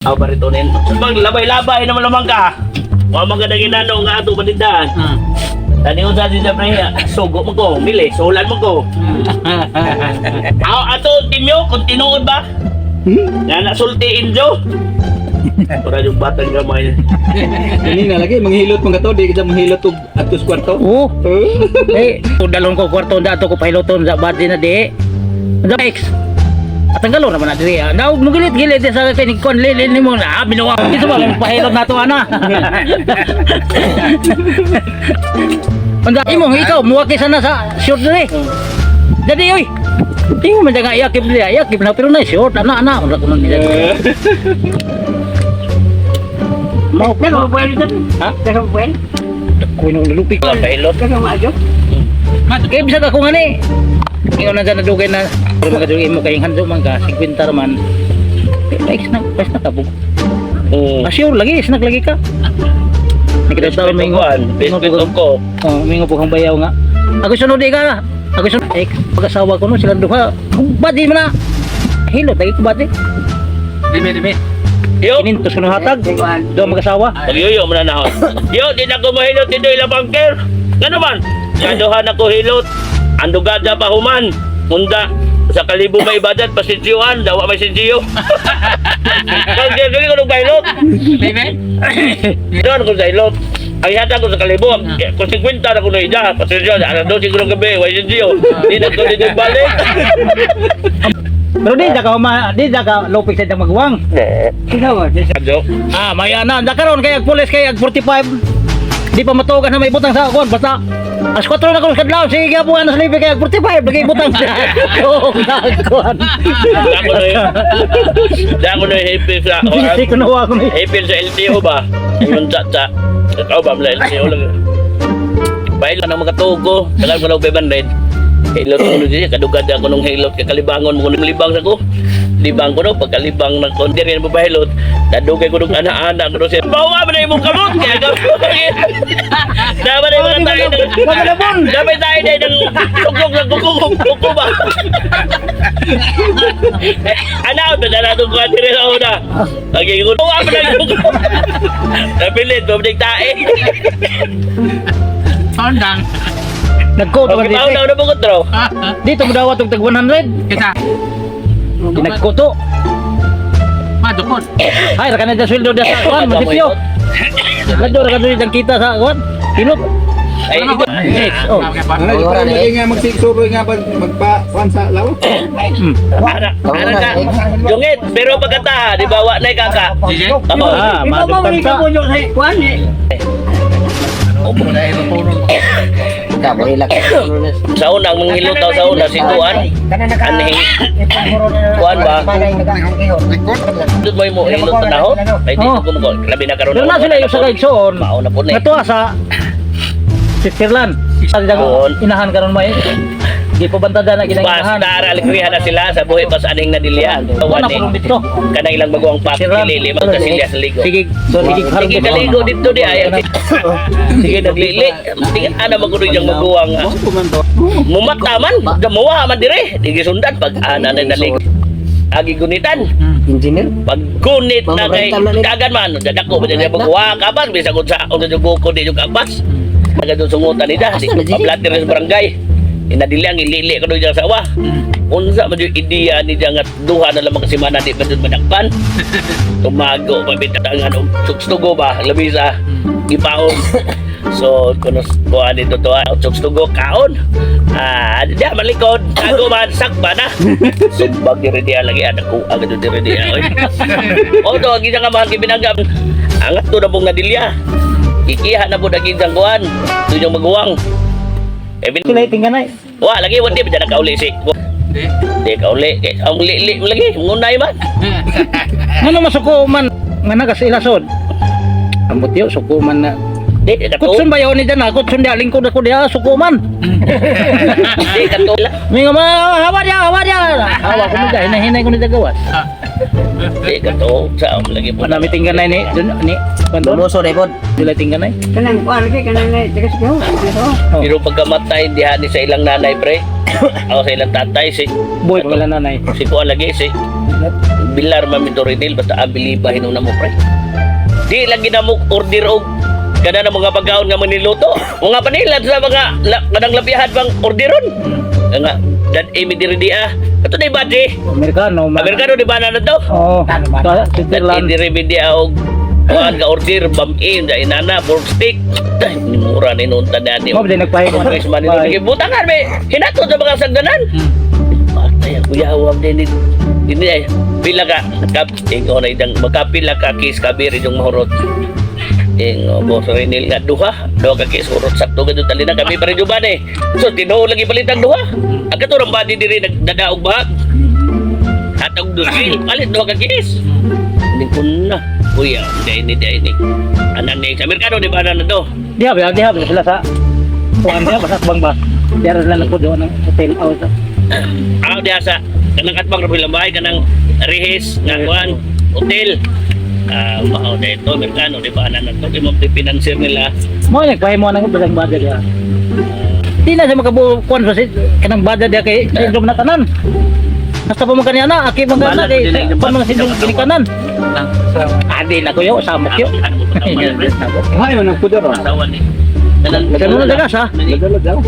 Aw baritonin. Pag labay-labay naman ka. Wa magandang inano nga ato panindahan. Tani ko sa siya pre, sugo mo ko, mili, sulan mo ko. Ato timyo, kung tinuod ba? Nga nasultiin jo. Para yung batang gamay. Kanina lagi manghilot mga to, di kita manghilot og atus kwarto. Oo. Eh, dalon ko kwarto dato ko pahiloton sa bati na di. Sa X. At ang galon naman na diri. Naog nugilit-gilit sa kinig kon lilin mo na binuwa. Ito ba lang pahilot nato ana. Anda imo ikaw muwaki sana sa short diri. Jadi oy. Tingnan mo daga yakib dia, yakib na pero na short ana ora kuno nila. Mau ka ba dito? Ha? Ka ba? Kuno lupi ko pahilot. Ka maajo. Kaya bisa ka ko ngani. Ingon na dyan na dugay na pero magadugay mo kayong hando man ka 50 raman pas na tabog sure lagi snack lagi ka nakita sa mingo ko mingo po kang bayaw nga ako sunod ka ako sunod pag-asawa ko no sila duha badi man na hilot lagi ko badi dime yo kinintos ko no hatag do mag-asawa magyoyo mo na nahon yo di na ko mahilot dito ilang bangker nga naman kaduhan ako hilot andugada pa human munda sa kalibo may ibadat pasisyuan dawa may sinsiyo kung gagawin ko ng bailot doon ko sa ilot ang ihata ko sa kalibo kung 50 na ko na ida pasisyuan alas 12 ko ng gabi may sinsiyo di na ko dito balik pero di ka lopik sa itang magwang sinawa may ana nakaroon kaya pulis kaya 45 di pa matugan na may butang sa akon basta as 4 na ko kadlaw sige po ana sa libe kaya 45 bagay butang sa akon dako na happy sa hindi ko nawa ko happy sa LTO ba yung tsa ikaw ba mla LTO lang bail na makatugo tagal ko lang 500 hilot ko niya kadugad ako nung hilot kakalibangon mo nung libang sa ko libang ko no pagkalibang ng konti rin mo bahilot dadugay ko nung anak-anak ko siya bawa ba na yung kamot kaya dapat na yung tayo dapat tayo na yung kukuk ba anak ba na natong konti rin ako na lagi ko bawa ba na yung napilit mabinig tayo Sondang nagkoto ka dito. Na po ko dito mo daw tag 100. Kita. Nagkoto. Madukot. Ay ra kana da sweldo da sa kuan mo sityo. Ladyo ra kana dang kita sa kuan. Pinot. Ay oh. Ano para lagi nga magsiksuroy nga magpa kuan sa lawo. Ara ka. Jungit, pero pagkata di bawa na kaka. Tama. Madukot ka mo yung kuan ni. Sa unang manghilot daw sa una si Kuan anhing Kuan ba dud mo hilot na ho ay dito ko mo labi na karon na sila yung sa kaigsoon mauna po ni natuwa sa Switzerland sa inahan karon may di pa bantada na ginagahan basta alikrihan na sila sa buhay pas aning nadilya wala po dito kanang ilang baguang pak lili mag silya sa ligo sige kaligo dito di ay sige naglili tingin ana magudo yang maguwang mumataman gamuha man dire digi sundan pag ana na nalig agi gunitan Engineer pag gunit na kay kagan man dadako ba dia baguwa kaban bisa gud sa og ko di jug apas magado sungutan nida di pablater sa barangay inadili ang ilili ko doon sa awa unsa man yung ideya ni nga duha na lamang kasimana di pa doon manakpan tumago pabitangan og sukstugo ba labi sa ipaon so kuno kuha dito to sukstugo kaon dia malikod tago man sakba na sumbag diri dia lagi ada ko agad diri dia o to gisa nga mahal kibinagam angat to na pong nadilya ikiha na po daging kuan doon yung maguwang sila tinggan ay wah lagi wala di nakauli si di kauli ang li lagi ngunay man ano masuko man nga nagasilasod ambot yo suko man na di kutsun bayaw ni dana kutsun dia lingkod ako dia suko man di katula may nga hawa dia hawa ko nida hinahinay ko nida gawas di kato sa lagi po nami tinggan na ni ni Lumuso dai pod. sila tinggan ay Kanang kuan lagi kanang tigas ko. pero pagkamatay diha ni sa ilang nanay pre o sa ilang tatay si boy pala nanay si kuan lagi si bilar mamitorinil basta abiliba hinuna mo pre. Di lagi na mo order og kada na mga pagkaon nga maniluto. Mga panilad sa mga kadang labihan bang orderon. Nga dan imi diri dia. Kato na ibadi. Amerikano. Amerikano di ba na to? Oo. Dan Switzerland. diri dia og kuan ga order bam-in da inana pork steak. Dai ni mura ni nun tadani. Mo ba nagpahinga? Tres man ni butangan be. Hinato sa mga sagdanan. Patay ang kuyawag din ini ay pila ka ikaw na idang magkapila ka kis kabiri yung mahurot ing boss Renil nga duha ka kis urot sakto gadto tali na kami pa rin juban eh so tinuo lagi palitang duha ang katurang badi diri nagdadaog ba atog dusil palit duha ka kis hindi ko na kuya dai ni anan ni sa merkado di ba na to Diha sila sa kuan dia basta bang ba. Diha sila na po doon ng hotel out. diya sa kanang katbang rabi lambay kanang rehis nga kuan hotel mao na ito merkano di ba anan to imong financier nila Mo nagpahinga nang basang bada dia. Di na sa makabukuan sa kanang bada dia kay sindrom na tanan. Basta pa man kaniya na aki man gana kay pa man sindrom ginikanan. Adi na ko yo samok yo. Ay, man ang pudor. asawa ni Ganun na dagas ha. Dala daw.